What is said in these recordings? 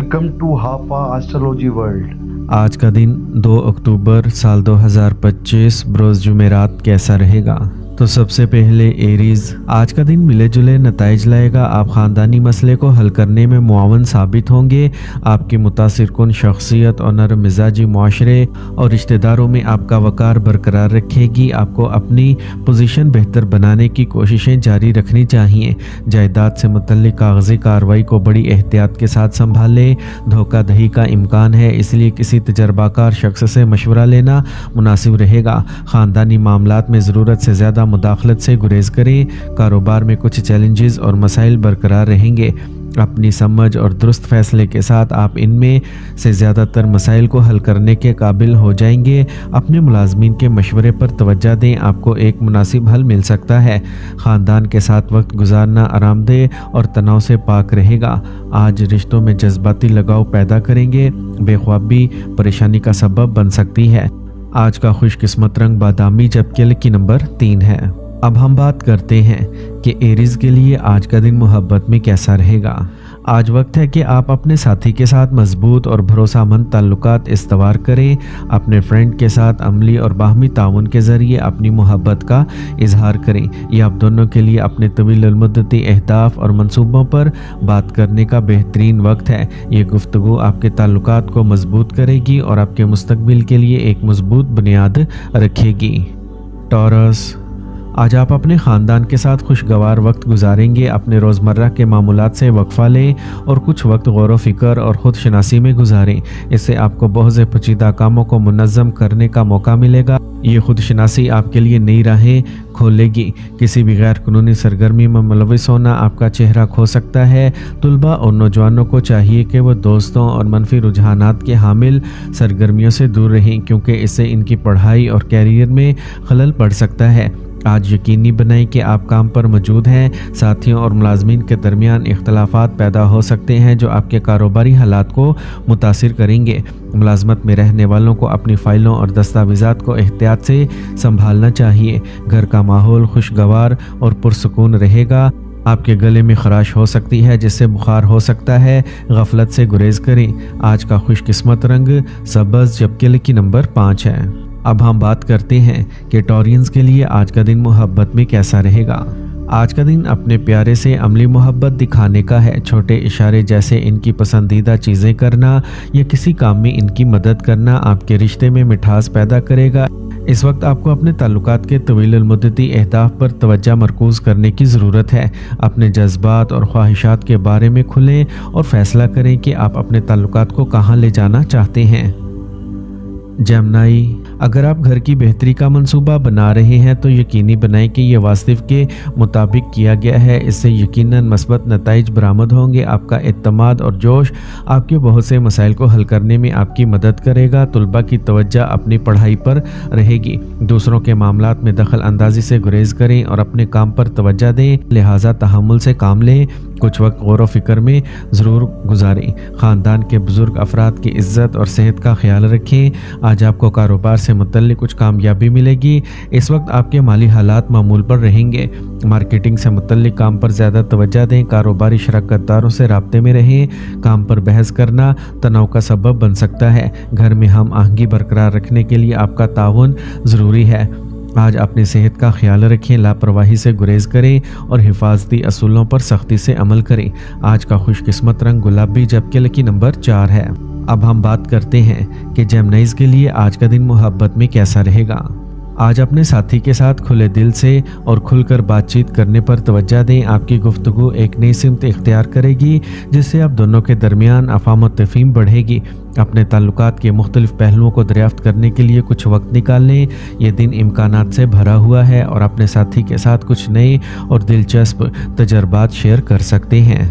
Welcome to हाफा astrology world. आज का दिन 2 अक्टूबर साल 2025 बरोज़ जुमेरात कैसा रहेगा? तो सबसे पहले एरीज, आज का दिन मिले जुले नताइज लाएगा। आप ख़ानदानी मसले को हल करने में मुआवन साबित होंगे। आपकी मुतासिर कुन शख्सियत और नरम मिजाजी माशरे और रिश्तेदारों में आपका वक़ार बरकरार रखेगी। आपको अपनी पोजीशन बेहतर बनाने की कोशिशें जारी रखनी चाहिए। जायदाद से मुतल्लिक कागज़ी कार्रवाई को बड़ी एहतियात के साथ संभालें। धोखाधड़ी का इम्कान है, इसलिए किसी तजर्बाकार शख्स से मशवरा लेना मुनासिब रहेगा। ख़ानदानी मामलात में ज़रूरत से ज़्यादा मुदाखलत से गुरेज करें। कारोबार में कुछ चैलेंजेस और मसाइल बरकरार रहेंगे। अपनी समझ और दुरुस्त फैसले के साथ आप इनमें से ज़्यादातर मसाइल को हल करने के काबिल हो जाएंगे। अपने मुलाजमीन के मशवरे पर तवज्जो दें, आपको एक मुनासिब हल मिल सकता है। ख़ानदान के साथ वक्त गुजारना आरामदेह और तनाव से पाक रहेगा। आज रिश्तों में जज्बाती लगाव पैदा करेंगे। बेख्वाबी परेशानी का सबब बन सकती है। आज का खुशकिस्मत रंग बादामी, जबकि लकी नंबर 3 है। अब हम बात करते हैं कि एरीज के लिए आज का दिन मोहब्बत में कैसा रहेगा। आज वक्त है कि आप अपने साथी के साथ मजबूत और भरोसामंद ताल्लुकात इस्तवार करें। अपने फ्रेंड के साथ अमली और बाहमी ताउन के ज़रिए अपनी मोहब्बत का इजहार करें। यह आप दोनों के लिए अपने तवील मुद्दती अहदाफ और मंसूबों पर बात करने का बेहतरीन वक्त है। ये गुफ्तगू आपके ताल्लुकात को मजबूत करेगी और आपके मुस्तकबिल के लिए एक मजबूत बुनियाद रखेगी। टॉरस, आज आप अपने ख़ानदान के साथ खुशगवार वक्त गुजारेंगे। अपने रोज़मर्रा के मामूलात से वक्फ़ा लें और कुछ वक्त गौर व फ़िक्र और ख़ुद शनासी में गुजारें। इससे आपको बहुत से पेचीदा कामों को मुनज़्ज़म करने का मौका मिलेगा। ये खुद शनासी आपके लिए नई राहें खोलेगी। किसी भी गैर कानूनी सरगर्मी में मुलविस होना आपका चेहरा खो सकता है। तुलबा और नौजवानों को चाहिए कि वो दोस्तों और मनफी रुझानात के हामिल सरगर्मियों से दूर रहें, क्योंकि इससे इनकी पढ़ाई और कैरियर में खलल पड़ सकता है। आज यकीनी बनाएं कि आप काम पर मौजूद हैं। साथियों और मुलाजमीन के दरमियान इख्तलाफात पैदा हो सकते हैं जो आपके कारोबारी हालात को मुतासिर करेंगे। मुलाजमत में रहने वालों को अपनी फ़ाइलों और दस्तावेज़ात को एहतियात से संभालना चाहिए। घर का माहौल खुशगवार और पुरसुकून रहेगा। आपके गले में खराश हो सकती है जिससे बुखार हो सकता है। गफलत से गुरेज करें। आज का खुशकिस्मत रंग सब्ज़, जबकि लकी नंबर 5 है। अब हम बात करते हैं कि टॉरियंस के लिए आज का दिन मोहब्बत में कैसा रहेगा। आज का दिन अपने प्यारे से अमली मोहब्बत दिखाने का है। छोटे इशारे जैसे इनकी पसंदीदा चीज़ें करना या किसी काम में इनकी मदद करना आपके रिश्ते में मिठास पैदा करेगा। इस वक्त आपको अपने ताल्लुकात के तवील मुद्दती अहदाफ पर तवज्जो मरकूज़ करने की ज़रूरत है। अपने जज्बात और ख्वाहिशात के बारे में खुलें और फैसला करें कि आप अपने ताल्लुकात को कहाँ ले जाना चाहते हैं। जेमिनी, अगर आप घर की बेहतरी का मंसूबा बना रहे हैं तो यकीनी बनाएं कि यह वास्तव के मुताबिक किया गया है। इससे यकीनन मस्बत नताइज बरामद होंगे। आपका एतमाद और जोश आपके बहुत से मसाइल को हल करने में आपकी मदद करेगा। तुलबा की तवज्जो अपनी पढ़ाई पर रहेगी। दूसरों के मामलात में दखल अंदाजी से गुरेज करें और अपने काम पर तवज्जो दें, लिहाजा तहम्मुल से काम लें। कुछ वक्त गौर व फिक्र में ज़रूर गुजारें। ख़ानदान के बुज़ुर्ग अफराद की इज़्ज़त और सेहत का ख्याल रखें। आज आपको कारोबार से मुतल्लिक कुछ कामयाबी मिलेगी। इस वक्त आपके माली हालात मामूल पर रहेंगे। मार्केटिंग से मुतल्लिक काम पर ज़्यादा तवज्जो दें। कारोबारी शराकतदारों से राब्ते में रहें। काम पर बहस करना तनाव का सबब बन सकता है। घर में हम आहंगी बरकरार रखने के लिए आपका ताउन ज़रूरी है। आज अपनी सेहत का ख्याल रखें, लापरवाही से गुरेज करें और हिफाजती असूलों पर सख्ती से अमल करें। आज का खुशकिस्मत रंग गुलाबी, जबकि लकी नंबर 4 है। अब हम बात करते हैं कि जेमिनीज़ के लिए आज का दिन मोहब्बत में कैसा रहेगा। आज अपने साथी के साथ खुले दिल से और खुलकर बातचीत करने पर तवज्जो दें। आपकी गुफ्तगू एक नई सिमत इख्तियार करेगी जिससे आप दोनों के दरमियान अफ़ाम व तफ़हीम बढ़ेगी। अपने ताल्लुकात के मुख्तलिफ पहलुओं को दरियाफ्त करने के लिए कुछ वक्त निकाल लें। यह दिन इम्कानात से भरा हुआ है और अपने साथी के साथ कुछ नए और दिलचस्प तजर्बात शेयर कर सकते हैं।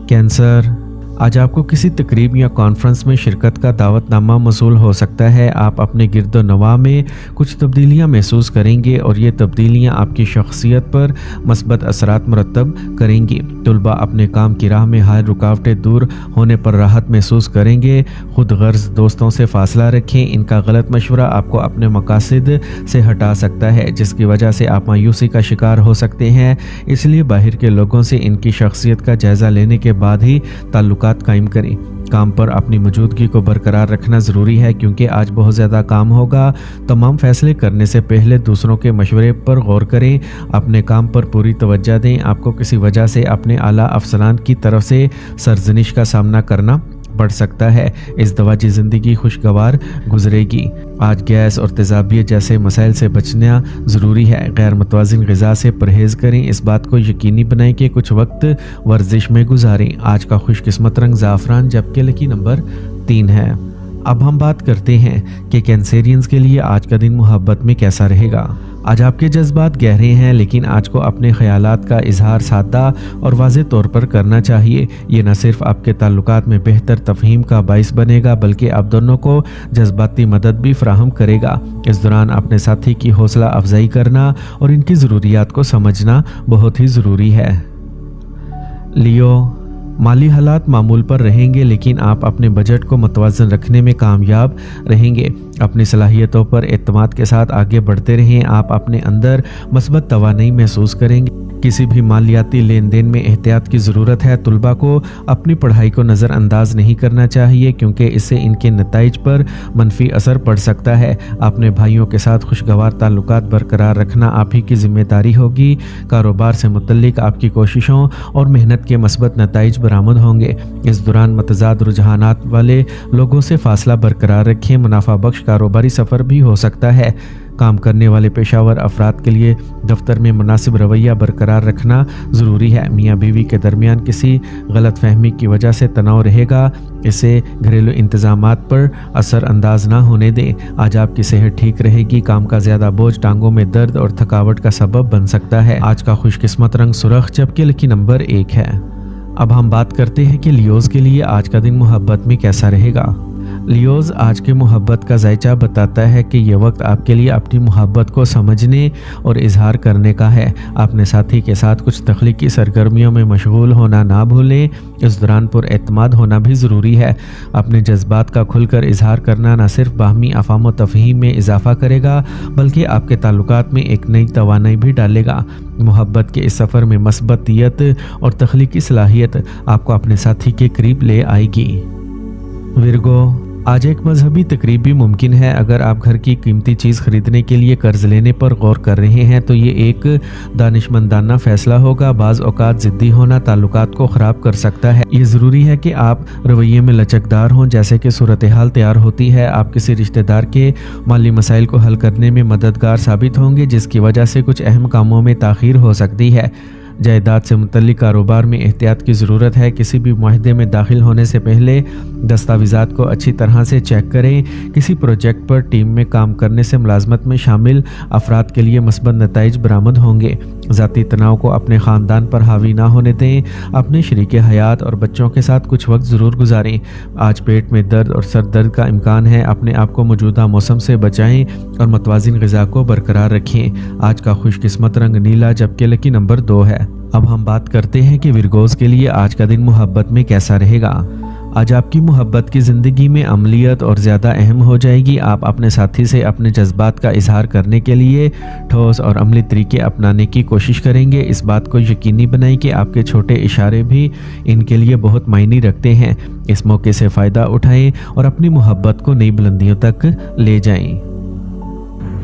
कैंसर, आज आपको किसी तकरीब या कॉन्फ्रेंस में शिरकत का दावतनामा मौसूल हो सकता है। आप अपने गिरदो नवा में कुछ तब्दीलियां महसूस करेंगे और ये तब्दीलियां आपकी शख्सियत पर मस्बत असरात मुरतब करेंगी। तुलबा अपने काम की राह में हाल रुकावटें दूर होने पर राहत महसूस करेंगे। खुद गर्ज दोस्तों से फासला रखें। इनका गलत मशवरा आपको अपने मकासद से हटा सकता है, जिसकी वजह से आप मायूसी का शिकार हो सकते हैं। इसलिए बाहर के लोगों से इनकी शख्सियत का जायज़ा लेने के बाद ही ताल्लुकात ताल्लुकात कायम करें। काम पर अपनी मौजूदगी को बरकरार रखना ज़रूरी है क्योंकि आज बहुत ज़्यादा काम होगा। तमाम फैसले करने से पहले दूसरों के मशवरे पर गौर करें। अपने काम पर पूरी तवज्जो दें। आपको किसी वजह से अपने आला अफसरान की तरफ से सरजनिश का सामना करना पड़ सकता है। इस दवाजी ज़िंदगी खुशगवार गुजरेगी। आज गैस और तेज़ाबियत जैसे मसाइल से बचना ज़रूरी है। गैर मुतवाज़िन ग़िज़ा से परहेज़ करें। इस बात को यकीनी बनाएं कि कुछ वक्त वर्जिश में गुजारें। आज का खुशकिस्मत रंग ज़ाफ़रान जबकि लकी नंबर 3 है। अब हम बात करते हैं कि कैंसेरियंस के लिए आज का दिन मोहब्बत में कैसा रहेगा। आज आपके जज्बात गहरे हैं, लेकिन आज को अपने ख्यालात का इजहार सादा और वाज़ेह तौर पर करना चाहिए। ये न सिर्फ आपके ताल्लुकात में बेहतर तफहीम का बाइस बनेगा बल्कि आप दोनों को जज्बाती मदद भी फराहम करेगा। इस दौरान अपने साथी की हौसला अफजाई करना और इनकी ज़रूरियात को समझना बहुत ही ज़रूरी है। लियो, माली हालात मामूल पर रहेंगे, लेकिन आप अपने बजट को मुतवाज़न रखने में कामयाब रहेंगे। अपनी सलाहियतों पर एतमाद के साथ आगे बढ़ते रहें। आप अपने अंदर मस्बत तवानाई महसूस करेंगे। किसी भी मालियाती लेन देन में एहतियात की ज़रूरत है। तुलबा को अपनी पढ़ाई को नज़रअंदाज नहीं करना चाहिए क्योंकि इससे इनके नताइज पर मनफी असर पड़ सकता है। अपने भाइयों के साथ खुशगवार ताल्लुकात बरकरार रखना आप ही की जिम्मेदारी होगी। कारोबार से मुतल्लिक आपकी कोशिशों और मेहनत के मस्बत नताइज बरामद होंगे। इस दौरान मतजाद रुझानात वाले लोगों से फासला बरकरार रखें। मुनाफा बख्श कारोबारी सफ़र भी हो सकता है। काम करने वाले पेशावर अफराद के लिए दफ्तर में मुनासिब रवैया बरकरार रखना ज़रूरी है। मियाँ बीवी के दरमियान किसी गलत फहमी की वजह से तनाव रहेगा। इसे घरेलू इंतज़ामात पर असर अंदाज ना होने दें। आज आपकी सेहत ठीक रहेगी। काम का ज़्यादा बोझ टांगों में दर्द और थकावट का सबब बन सकता है। आज का खुशकिस्मत रंग सुर्ख जबकि लकी नंबर 1 है। अब हम बात करते हैं कि लियोज़ के लिए आज का दिन मोहब्बत में कैसा रहेगा। लियोज़, आज के मोहब्बत का जायचा बताता है कि यह वक्त आपके लिए अपनी मोहब्बत को समझने और इजहार करने का है। अपने साथी के साथ कुछ तख्लीकी सरगर्मियों में मशगूल होना ना भूलें। इस दौरान पुरएतमाद होना भी ज़रूरी है। अपने जज्बात का खुलकर इजहार करना न सिर्फ बाहमी अफ़ाम व तफ़हीम में इजाफ़ा करेगा बल्कि आपके ताल्लुकात में एक नई तवानाई भी डालेगा। मोहब्बत के इस सफ़र में मस्बतियत और तख्लीकी सलाहियत आपको अपने साथी के करीब ले आएगी। विर्गो, आज एक मजहबी तकरीब भी मुमकिन है। अगर आप घर की कीमती चीज़ खरीदने के लिए कर्ज लेने पर गौर कर रहे हैं तो ये एक दानिशमंदाना फैसला होगा। बाज़ औक़ात ज़िद्दी होना ताल्लुकात को ख़राब कर सकता है। ये ज़रूरी है कि आप रवैये में लचकदार हों। जैसे कि सूरत हाल तैयार होती है, आप किसी रिश्तेदार के माली मसाइल को हल करने में मददगार साबित होंगे, जिसकी वजह से कुछ अहम कामों में ताख़ीर हो सकती है। जायदाद से मुतल्लिक कारोबार में एहतियात की ज़रूरत है। किसी भी मुआहदे में दाखिल होने से पहले दस्तावेज़ात को अच्छी तरह से चेक करें। किसी प्रोजेक्ट पर टीम में काम करने से मुलाजमत में शामिल अफराद के लिए मस्बत नताइज बरामद होंगे। ज़ाती तनाव को अपने ख़ानदान पर हावी ना होने दें। अपने शरीके हयात और बच्चों के साथ कुछ वक्त ज़रूर गुजारें। आज पेट में दर्द और सर दर्द का इम्कान है। अपने आप को मौजूदा मौसम से बचाएं और मुतवाज़िन ग़िज़ा को बरकरार रखें। आज का खुशकिस्मत रंग नीला जबकि लकी नंबर 2 है। अब हम बात करते हैं कि विर्गोज़ के लिए आज का दिन मोहब्बत में कैसा रहेगा। आज आपकी मोहब्बत की ज़िंदगी में अमलियत और ज़्यादा अहम हो जाएगी। आप अपने साथी से अपने जज्बात का इजहार करने के लिए ठोस और अमली तरीके अपनाने की कोशिश करेंगे। इस बात को यकीनी बनाएं कि आपके छोटे इशारे भी इनके लिए बहुत मायने रखते हैं। इस मौके से फ़ायदा उठाएं और अपनी मोहब्बत को नई बुलंदियों तक ले जाएं।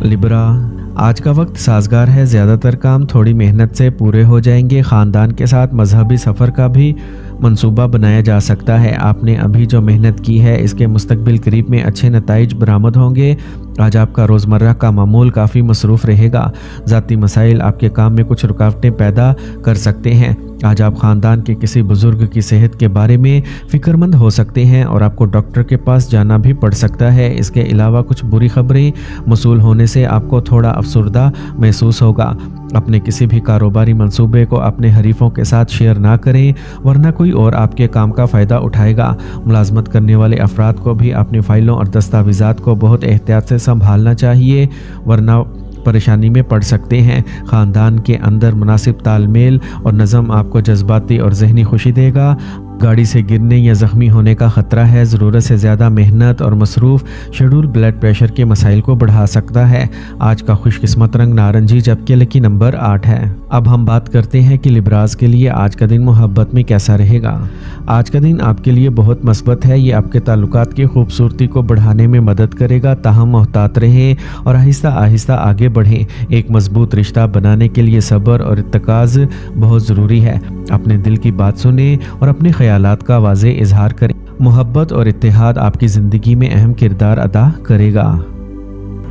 लिब्रा, आज का वक्त साजगार है। ज़्यादातर काम थोड़ी मेहनत से पूरे हो जाएंगे। ख़ानदान के साथ मजहबी सफ़र का भी मंसूबा बनाया जा सकता है। आपने अभी जो मेहनत की है इसके मुस्तकबिल करीब में अच्छे नताइज बरामद होंगे। आज आपका रोज़मर्रा का मामूल काफ़ी मसरूफ़ रहेगा। ज़ाती मसाइल आपके काम में कुछ रुकावटें पैदा कर सकते हैं। आज आप ख़ानदान के किसी बुज़ुर्ग की सेहत के बारे में फ़िक्रमंद हो सकते हैं और आपको डॉक्टर के पास जाना भी पड़ सकता है। इसके अलावा कुछ बुरी खबरें मौसूल होने से आपको थोड़ा अफसरदा महसूस होगा। अपने किसी भी कारोबारी मंसूबे को अपने हरीफों के साथ शेयर ना करें, वरना कोई और आपके काम का फ़ायदा उठाएगा। मुलाजमत करने वाले अफराद को भी अपनी फ़ाइलों और दस्तावेज़ात को बहुत एहतियात से संभालना चाहिए, वरना परेशानी में पड़ सकते हैं। ख़ानदान के अंदर मुनासिब तालमेल और नज़म आपको जज्बाती और जहनी खुशी देगा। गाड़ी से गिरने या ज़ख्मी होने का ख़तरा है। ज़रूरत से ज़्यादा मेहनत और मसरूफ़ शेड्यूल ब्लड प्रेशर के मसाइल को बढ़ा सकता है। आज का खुशकिस्मत रंग नारंगी जबकि लकी नंबर 8 है। अब हम बात करते हैं कि लिब्रास के लिए आज का दिन मोहब्बत में कैसा रहेगा। आज का दिन आपके लिए बहुत मस्बत है। ये आपके ताल्लुकात की खूबसूरती को बढ़ाने में मदद करेगा। ताहम मोहतात रहें और आहिस्ता आहिस्ता आगे बढ़ें। एक मजबूत रिश्ता बनाने के लिए सब्र और इत्तकाज़ बहुत ज़रूरी है। अपने दिल की बात सुने और अपने ख्यालात का वाज़ेह इजहार करें। मोहब्बत और इत्तेहाद आपकी ज़िंदगी में अहम किरदार अदा करेगा।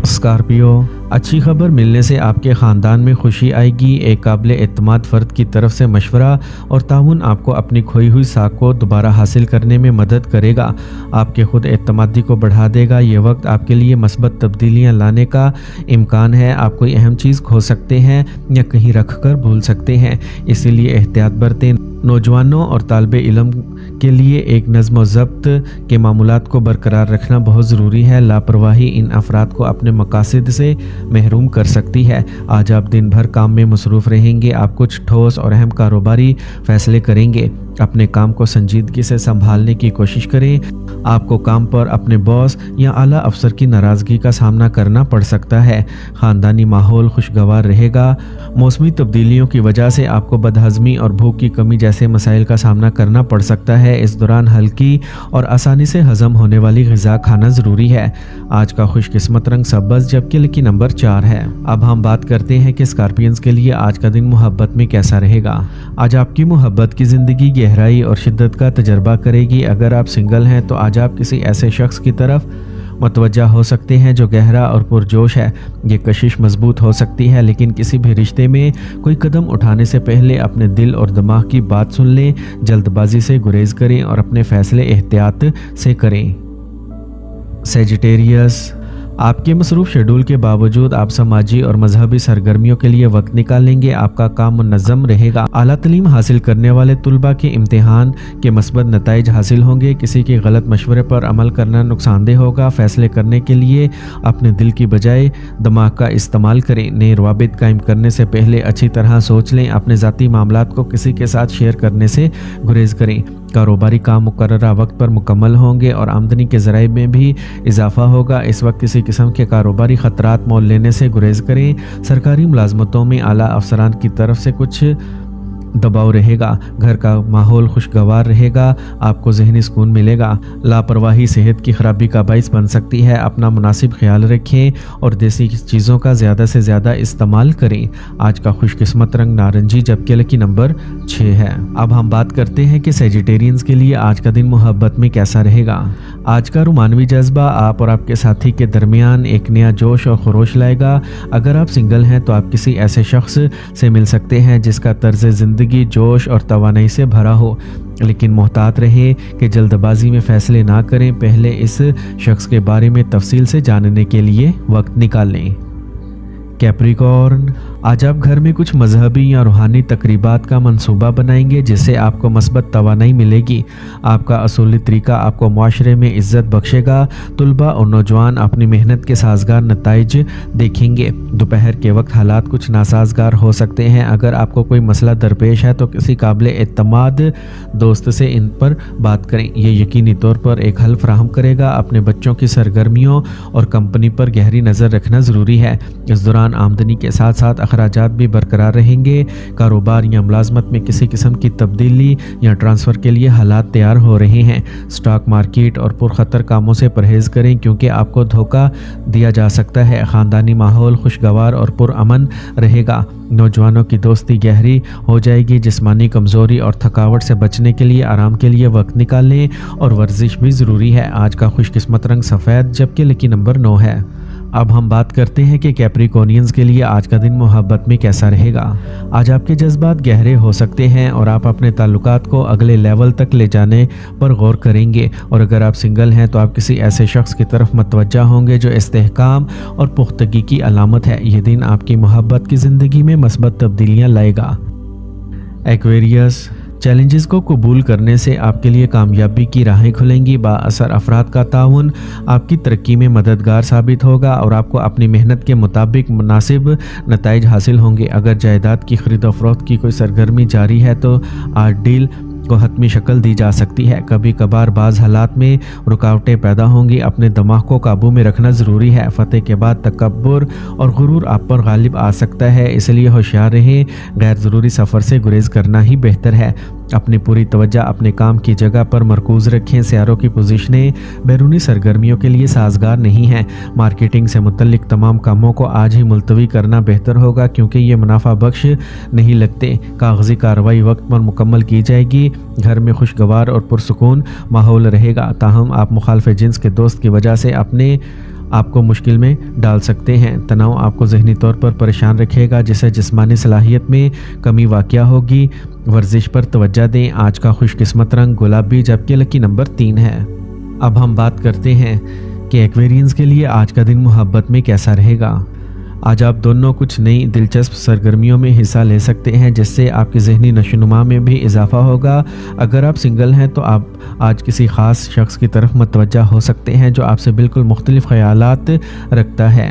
स्कॉर्पियो, अच्छी खबर मिलने से आपके ख़ानदान में खुशी आएगी। एक काबिल एतमाद फ़र्द की तरफ से मशवरा और ताउन आपको अपनी खोई हुई साख को दोबारा हासिल करने में मदद करेगा। आपके खुद एतमादी को बढ़ा देगा। ये वक्त आपके लिए मस्बत तब्दीलियाँ लाने का इम्कान है। आप कोई अहम चीज़ खो सकते हैं या कहीं रख कर भूल सकते हैं, इसीलिए एहतियात बरतें। नौजवानों और तालिबे इल्म के लिए एक नज़्म व ज़ब्त के मामूलात को बरकरार रखना बहुत ज़रूरी है। लापरवाही इन अफराद को अपने मकासद से महरूम कर सकती है। आज आप दिन भर काम में मसरूफ़ रहेंगे। आप कुछ ठोस और अहम कारोबारी फ़ैसले करेंगे। अपने काम को संजीदगी से संभालने की कोशिश करें। आपको काम पर अपने बॉस या आला अफसर की नाराज़गी का सामना करना पड़ सकता है। ख़ानदानी माहौल खुशगवार रहेगा। मौसमी तब्दीलियों की वजह से आपको बदहज़मी और भूख की कमी जैसे मसाइल का सामना करना पड़ सकता है। इस दौरान हल्की और आसानी से हज़म होने वाली ग़िज़ा खाना ज़रूरी है। आज का खुशकिस्मत रंग सब्ज़ जबकि लकी नंबर 4 है। अब हम बात करते हैं कि स्कॉर्पियंस के लिए आज का दिन मोहब्बत में कैसा रहेगा। आज आपकी मोहब्बत की ज़िंदगी गहराई और शिद्दत का तजर्बा करेगी। अगर आप सिंगल हैं तो आज आप किसी ऐसे शख्स की तरफ मतवज्जा हो सकते हैं जो गहरा और पुरजोश है। ये कशिश मजबूत हो सकती है, लेकिन किसी भी रिश्ते में कोई कदम उठाने से पहले अपने दिल और दिमाग की बात सुन लें। जल्दबाजी से गुरेज करें और अपने फैसले एहतियात से करें। सेजिटेरियस, आपके मसरूफ़ शेड्यूल के बावजूद आप समाजी और मजहबी सरगर्मियों के लिए वक्त निकालेंगे। आपका काम मुनज़्ज़म रहेगा। आला तालीम हासिल करने वाले तुलबा के इम्तिहान के मस्बत नताइज हासिल होंगे। किसी के गलत मशवरे पर अमल करना नुकसानदेह होगा। फैसले करने के लिए अपने दिल की बजाय दिमाग का इस्तेमाल करें। नए रवाबित कायम करने से पहले अच्छी तरह सोच लें। अपने ज़ाती मामलात को किसी के साथ शेयर करने से गुरेज करें। कारोबारी काम मुकर्ररा वक्त पर मुकम्मल होंगे और आमदनी के ज़राए में भी इजाफा होगा। इस वक्त किसी किस्म के कारोबारी ख़तरात मोल लेने से गुरेज करें। सरकारी मुलाजमतों में आला अफसरान की तरफ से कुछ दबाव रहेगा। घर का माहौल खुशगवार रहेगा। आपको ज़हनी सुकून मिलेगा। लापरवाही सेहत की खराबी का बाइस बन सकती है। अपना मुनासिब ख्याल रखें और देसी चीज़ों का ज़्यादा से ज़्यादा इस्तेमाल करें। आज का खुशकिस्मत रंग नारंगी जबकि लकी नंबर 6 है। अब हम बात करते हैं कि सेजिटेरियंस के लिए आज का दिन मोहब्बत में कैसा रहेगा। आज का रुमानवी जज्बा आप और आपके साथी के दरमियान एक नया जोश और खरोश लाएगा। अगर आप सिंगल हैं तो आप किसी ऐसे शख्स से मिल सकते हैं जिसका तर्ज ज़िंदगी जोश और तवानाई से भरा हो, लेकिन मोहतात रहें कि जल्दबाजी में फैसले ना करें। पहले इस शख्स के बारे में तफसील से जानने के लिए वक्त निकालें। कैप्रिकॉर्न, आज आप घर में कुछ मजहबी या रूहानी तकरीबात का मंसूबा बनाएंगे जिससे आपको मस्बत तवानाई मिलेगी। आपका असूली तरीका आपको मुआशरे में इज्जत बख्शेगा। तुलबा और नौजवान अपनी मेहनत के साजगार नताइज देखेंगे। दोपहर के वक्त हालात कुछ नासाजगार हो सकते हैं। अगर आपको कोई मसला दरपेश है तो किसी काबिल एतमाद दोस्त से इन पर बात करें। ये यकीनी तौर पर एक हल फराहम करेगा। अपने बच्चों की सरगर्मियों और कंपनी पर गहरी नज़र रखना ज़रूरी है। इस दौरान आमदनी के साथ साथ अखराजात भी बरकरार रहेंगे। कारोबार या मुलाजमत में किसी किस्म की तब्दीली या ट्रांसफ़र के लिए हालात तैयार हो रहे हैं। स्टॉक मार्केट और पुरखतर कामों से परहेज़ करें क्योंकि आपको धोखा दिया जा सकता है। ख़ानदानी माहौल खुशगवार और पुरअमन रहेगा। नौजवानों की दोस्ती गहरी हो जाएगी। जिस्मानी कमज़ोरी और थकावट से बचने के लिए आराम के लिए वक्त निकालें और वर्जिश भी ज़रूरी है। आज का खुशकिस्मत रंग सफ़ेद जबकि लकी नंबर 9 है। अब हम बात करते हैं कि कैप्रिकॉर्नियंस के लिए आज का दिन मोहब्बत में कैसा रहेगा। आज आपके जज्बात गहरे हो सकते हैं और आप अपने ताल्लुकात को अगले लेवल तक ले जाने पर गौर करेंगे। और अगर आप सिंगल हैं तो आप किसी ऐसे शख्स की तरफ मतवज्जा होंगे जो इस्तेहकाम और पुख्तगी की अलामत है। ये दिन आपकी मोहब्बत की ज़िंदगी में मस्बत तब्दीलियाँ लाएगा। एक्वेरियस, चैलेंजेस को कबूल करने से आपके लिए कामयाबी की राहें खुलेंगी। बाअसर अफराद का ताउन आपकी तरक्की में मददगार साबित होगा और आपको अपनी मेहनत के मुताबिक मुनासिब नताइज हासिल होंगे। अगर जायदाद की खरीद फरोख्त की कोई सरगर्मी जारी है तो आज डील को हतमी शक्ल दी जा सकती है। कभी कभार बाज़ हालात में रुकावटें पैदा होंगी। अपने दिमाग को काबू में रखना ज़रूरी है। फतेह के बाद तकब्बुर और गुरूर आप पर गालिब आ सकता है, इसलिए होशियार रहें। गैर ज़रूरी सफ़र से गुरेज करना ही बेहतर है। अपनी पूरी तवज्जो अपने काम की जगह पर मरकूज़ रखें। सियारों की पोजीशनें बैरूनी सरगर्मियों के लिए साजगार नहीं हैं। मार्केटिंग से मुतल्लिक तमाम कामों को आज ही मुलतवी करना बेहतर होगा, क्योंकि ये मुनाफा बख्श नहीं लगते। कागजी कार्रवाई वक्त पर मुकम्मल की जाएगी। घर में खुशगवार और पुरसुकून माहौल रहेगा। ताहम आप मुखालिफ जिन्स के दोस्त की वजह से अपने आपको मुश्किल में डाल सकते हैं। तनाव आपको ज़हनी तौर पर परेशान रखेगा, जिससे जिस्मानी सलाहियत में कमी वाक़या होगी। वर्जिश पर तवज्जो दें। आज का खुशकिस्मत रंग गुलाबी, जबकि लकी नंबर 3 है। अब हम बात करते हैं कि एक्वेरियंस के लिए आज का दिन मोहब्बत में कैसा रहेगा। आज आप दोनों कुछ नई दिलचस्प सरगर्मियों में हिस्सा ले सकते हैं, जिससे आपकी ज़हनी नशोनुमा में भी इजाफा होगा। अगर आप सिंगल हैं तो आप आज किसी ख़ास शख्स की तरफ मुतवज्जा हो सकते हैं जो आपसे बिल्कुल मुख्तलिफ ख़यालात रखता है।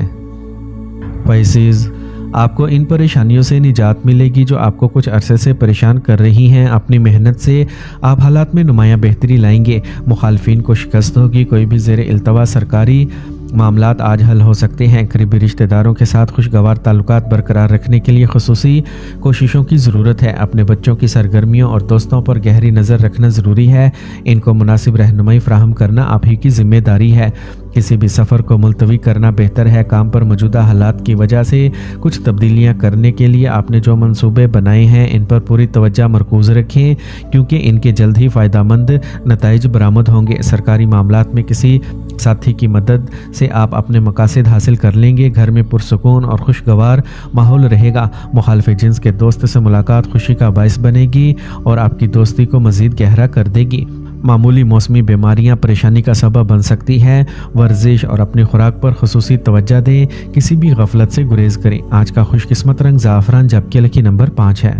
पाइसेस, आपको इन परेशानियों से निजात मिलेगी जो आपको कुछ अरसे से परेशान कर रही हैं। अपनी मेहनत से आप हालात में नुमायाँ बेहतरी लाएंगे। मुखालफिन को शिकस्त होगी। कोई भी ज़ेर इल्तवा सरकारी मामलात आज हल हो सकते हैं। करीबी रिश्तेदारों के साथ खुशगवार ताल्लुकात बरकरार रखने के लिए खुसूसी कोशिशों की ज़रूरत है। अपने बच्चों की सरगर्मियों और दोस्तों पर गहरी नज़र रखना ज़रूरी है। इनको मुनासिब रहनुमाई फराहम करना आप ही की जिम्मेदारी है। किसी भी सफ़र को मुलतवी करना बेहतर है। काम पर मौजूदा हालात की वजह से कुछ तब्दीलियां करने के लिए आपने जो मंसूबे बनाए हैं, इन पर पूरी तवज्जो मरकूज़ रखें, क्योंकि इनके जल्द ही फ़ायदेमंद नताइज बरामद होंगे। सरकारी मामलात में किसी साथी की मदद से आप अपने मकासद हासिल कर लेंगे। घर में पुरसुकून और खुशगवार माहौल रहेगा। मुखालिफ जिन्स के दोस्त से मुलाकात खुशी का बायस बनेगी और आपकी दोस्ती को मज़ीद गहरा कर देगी। मामूली मौसमी बीमारियां परेशानी का सबब बन सकती हैं। वर्जिश और अपनी खुराक पर खुसूसी तवज्जो दें। किसी भी गफलत से गुरेज करें। आज का खुशकिस्मत रंग ज़ाफ़रान, जबकि लकी नंबर 5 है।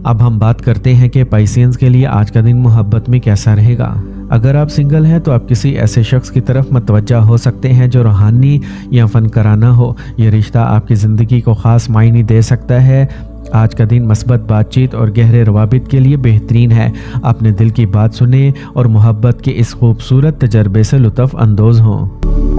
अब हम बात करते हैं कि पाइसियंस के लिए आज का दिन मोहब्बत में कैसा रहेगा। अगर आप सिंगल हैं तो आप किसी ऐसे शख्स की तरफ मुतवज्जा हो सकते हैं जो रूहानी या फनकाराना हो। यह रिश्ता आपकी ज़िंदगी को ख़ास मायने दे सकता है। आज का दिन मस्बत बातचीत और गहरे रवाबित के लिए बेहतरीन है। अपने दिल की बात सुने और मोहब्बत के इस खूबसूरत तजर्बे से लुत्फ़ अंदोज़ हों।